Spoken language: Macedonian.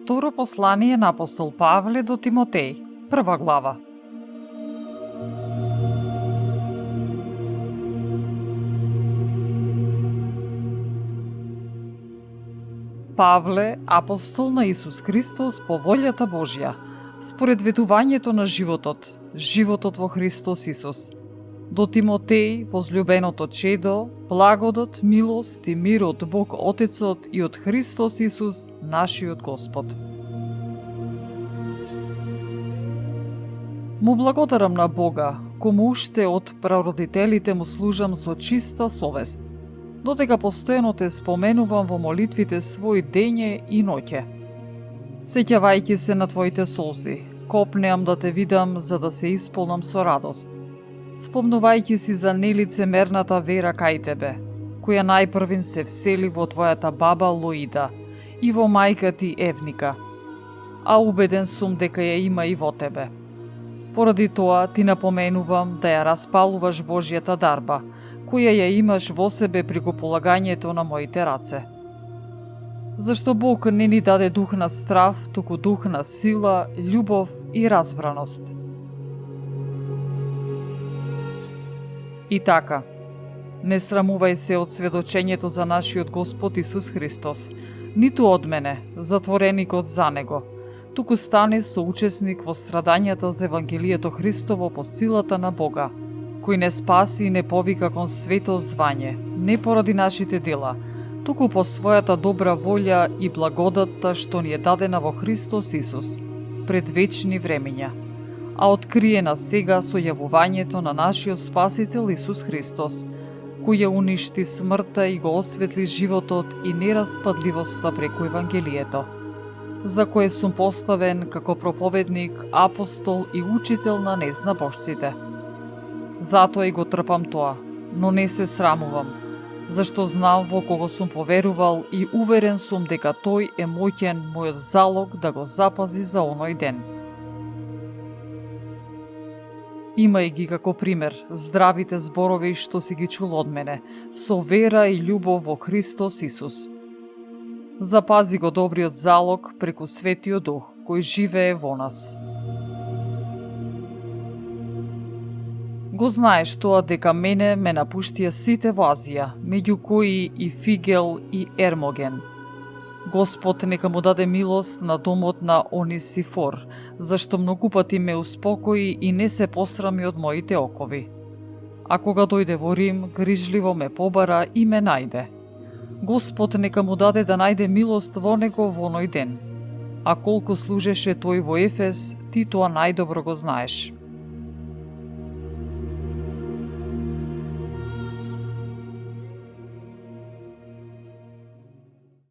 Второ послание на апостол Павле до Тимотеј, 1 глава. Павле, апостол на Исус Христос по волјата Божја, според ветувањето на животот во Христос Исус. До Тимотеј, возлюбеното чедо, благодат, милост и мир од Бог Отецот и од Христос Исус, нашиот Господ. Му благодарам на Бога, кому уште од прародителите му служам со чиста совест, додека постојано те споменувам во молитвите свој дење и ноќе. Сеќавајќи се на твоите солзи, копнеам да те видам за да се исполнам со радост. Спомнувајќи си за нелицемерната вера кај тебе, која најпрвин се всели во твојата баба Лоида и во мајка ти Евника, а убеден сум дека ја има и во тебе. Поради тоа ти напоменувам да ја распалуваш Божјата дарба, која ја имаш во себе преку полагањето на моите раце. Зашто Бог не ни даде дух на страв, туку дух на сила, љубов и разбраност. И така, не срамувај се од сведочењето за нашиот Господ Исус Христос, ниту од мене, затвореникот за Него, туку стане соучесник во страдањата за Евангелието Христово по силата на Бога, кој не спаси и не повика кон свето звање, не поради нашите дела, туку по својата добра волја и благодатта што ни е дадена во Христос Исус, пред вечни времиња, а откриена сега со јавувањето на нашиот Спасител Исус Христос, кој ја уништи смртта и го осветли животот и нераспадливоста преку Евангелието, за кое сум поставен како проповедник, апостол и учител на незнабожците. Затоа и го трпам тоа, но не се срамувам, зашто знам во кого сум поверувал и уверен сум дека тој е моќен мојот залог да го запази за оној ден. Имај ги како пример здравите зборови што си ги чул од мене, со вера и љубов во Христос Исус. Запази го добриот залог преку Светиот Дух, кој живее во нас. Го знаеш тоа дека мене ме напуштија сите во Азија, меѓу кои и Фигел и Ермоген. Господ нека му даде милост на домот на Онисифор, зашто многу пати ме успокои и не се посрами од моите окови. А кога дојде во Рим, грижливо ме побара и ме најде. Господ нека му даде да најде милост во него во оној ден. А колку служеше тој во Ефес, ти тоа најдобро го знаеш.